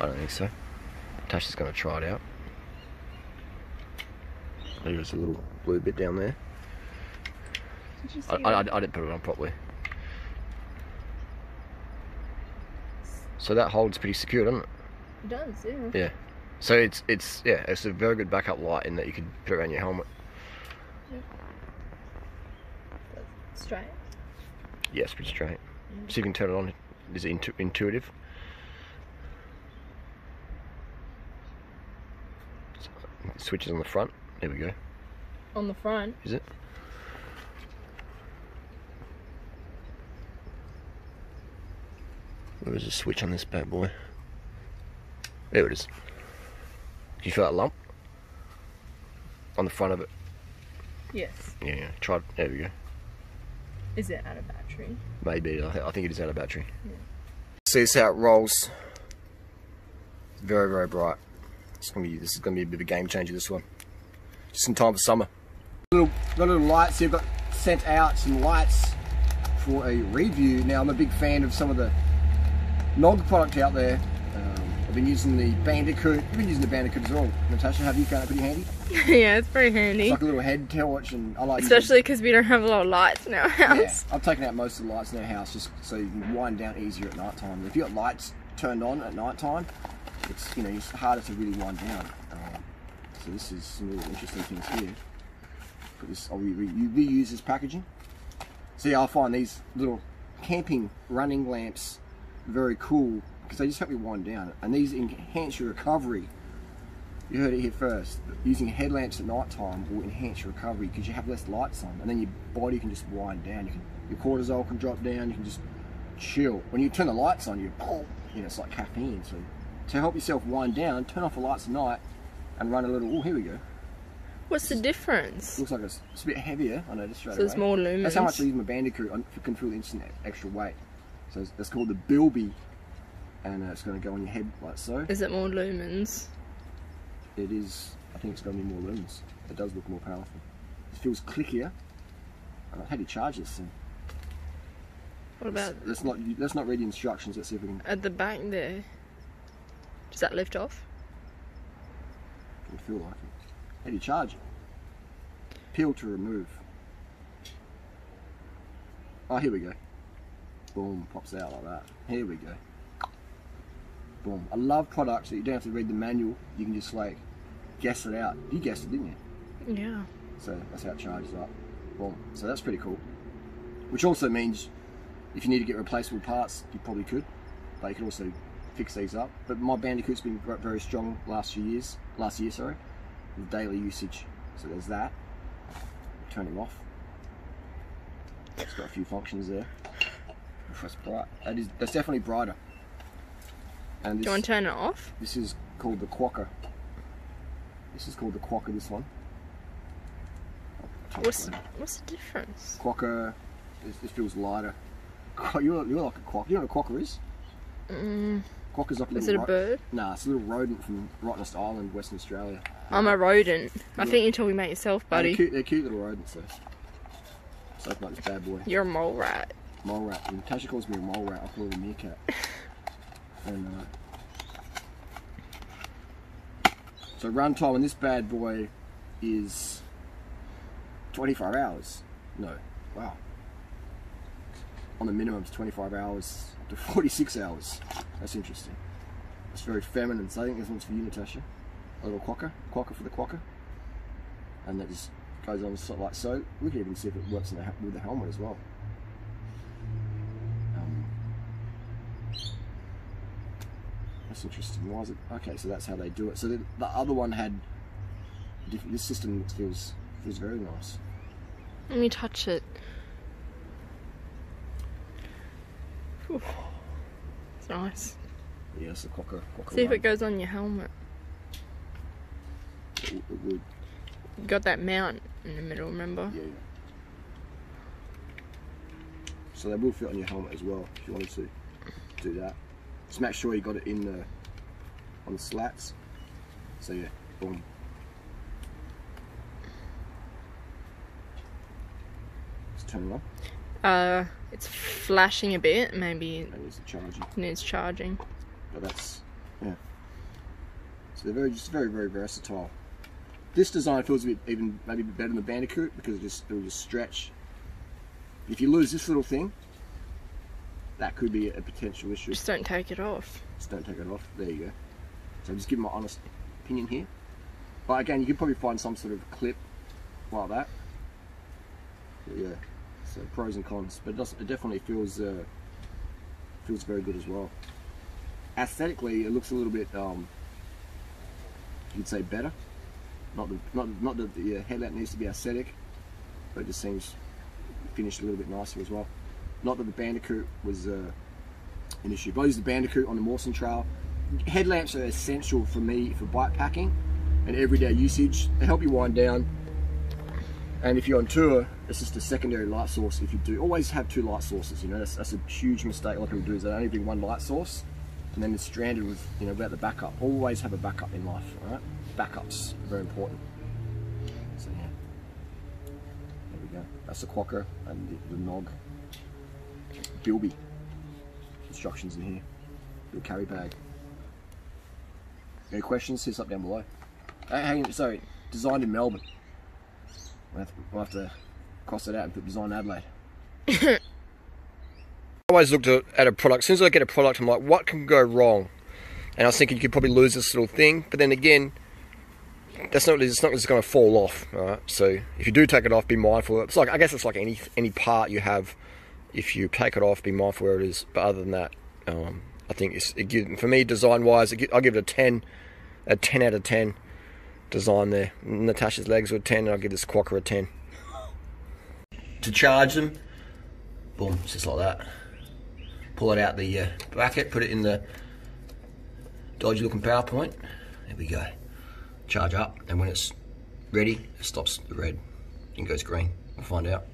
I don't think so. Tasha's going to try it out. There's a little blue bit down there. Did you see I didn't put it on properly. So that holds pretty secure, doesn't it? It does, yeah. Yeah. So it's a very good backup light in that you can put it around your helmet. Yeah. Straight? Yeah, it's pretty straight. So you can turn it on. Is it intuitive? So it switches on the front. There we go. On the front? Is it? Where is the switch on this bad boy? There it is. Do you feel that lump? On the front of it? Yes. Yeah, try it. There we go. Is it out of battery? Maybe. I think it is out of battery. Yeah. See this how it rolls. Very, very bright. This is gonna be a bit of a game changer, this one. Just in time for summer. Got little lights here. I've got sent out some lights for a review. Now I'm a big fan of some of the Knog product out there. I've been using the Bandicoot. You've been using the Bandicoot as well, Natasha. Have you found it pretty handy? Yeah, it's very handy. It's like a little head torch, and I like. Especially because we don't have a lot of lights in our house. Yeah, I've taken out most of the lights in our house just so you can wind down easier at night time. If you got lights turned on at night time, it's it's harder to really wind down. So this is some really interesting things here. But this, I'll reuse this packaging. So yeah, I find these little camping running lamps very cool because they just help you wind down, and these enhance your recovery. You heard it here first. Using headlamps at night time will enhance your recovery because you have less lights on, and then your body can just wind down. Your cortisol can drop down. You can just chill. When you turn the lights on, it's like caffeine. So to help yourself wind down, turn off the lights at night and run a little. Oh, here we go. What's the difference? Looks like it's a bit heavier. I noticed straight away. So it's more lumens. That's how much I use my Bandicoot. I can feel the instant extra weight. So that's called the Bilby, and it's going to go on your head like so. Is it more lumens? It is. I think it's going to be more lumens. It does look more powerful. It feels clickier. How do you charge this thing? What about? Let's not read the instructions. Let's see if we can. At the back there. Does that lift off? Can feel like it. How do you charge it? Peel to remove. Oh, here we go. Boom, pops out like that. Here we go. Boom. I love products that you don't have to read the manual. You can just like guess it out. You guessed it, didn't you? Yeah. So that's how it charges up. Boom. So that's pretty cool. Which also means if you need to get replaceable parts, you probably could. But you can also fix these up. But my Bandicoot's been very strong last year, with daily usage. So there's that. Turn it off. It's got a few functions there. That's bright. That's definitely brighter. And this, do you want to turn it off? This is called the Quokka. This one. What's the difference? Quokka, this feels lighter. You're like a Quokka. You know what a Quokka is? Quokka's like a little... Is it a bird? Nah, it's a little rodent from Rottnest Island, Western Australia. I'm a rodent. I think you're talking about yourself, buddy. They're cute little rodents, though. So open up this bad boy. You're a mole rat. Mole rat. And Tasha calls me a mole rat. I call her a meerkat. And so run time on this bad boy is 25 hours. No, wow. On the minimum, it's 25 hours to 46 hours. That's interesting. It's very feminine. So I think this one's for you, Natasha. A little Quokka for the Quokka, and that just goes on sort of like so. We can even see if it works with the helmet as well. That's interesting. Why is it? Okay, so that's how they do it. So the other one had this system feels very nice. Let me touch it. Ooh. It's nice. Yeah, it's a Quokka. See if it goes on your helmet. It would. You got that mount in the middle, remember? Yeah. So they will fit on your helmet as well if you wanted to do that. Just make sure you got it in on the slats. So yeah, boom. Just turn it on. It's flashing a bit. Maybe it needs charging. Needs charging. But that's, yeah, So they're just very versatile. This design feels maybe a bit better than the Bandicoot because it will just stretch. If you lose this little thing, that could be a potential issue. Just don't take it off. Just don't take it off. There you go. So I'm just giving my honest opinion here. But again, you could probably find some sort of clip like that. But yeah. So pros and cons, but it definitely feels very good as well. Aesthetically, it looks a little bit, you'd say better. Not that the headlamp needs to be aesthetic, but it just seems finished a little bit nicer as well. Not that the Bandicoot was an issue, but I use the Bandicoot on the Mawson Trail. Headlamps are essential for me for bike packing and everyday usage. They help you wind down. And if you're on tour, it's just a secondary light source. If you do, always have 2 light sources. You know, that's a huge mistake a lot of people do, is they only bring 1 light source, and then they're stranded with, you know, without the backup. Always have a backup in life, all right? Backups are very important. So yeah, there we go. That's the Quokka and the Knog Bilby. Instructions in here. Little carry bag. Any questions? Hit us up down below. Sorry, designed in Melbourne. We'll have to cross it out and put design Adelaide. I always looked at a product. As soon as I get a product, I'm like, what can go wrong? And I was thinking you could probably lose this little thing, but then again, it's not just going to fall off. Right? So if you do take it off, be mindful. It's like, I guess it's like any part you have. If you take it off, be mindful where it is. But other than that, I think for me, design-wise, I'll give it a 10 out of 10. Design there. Natasha's legs were 10, and I'll give this Quokka a 10. To charge them, boom, it's just like that. Pull it out the bracket, put it in the dodgy looking power point. There we go. Charge up, and when it's ready, it stops the red and goes green. We'll find out.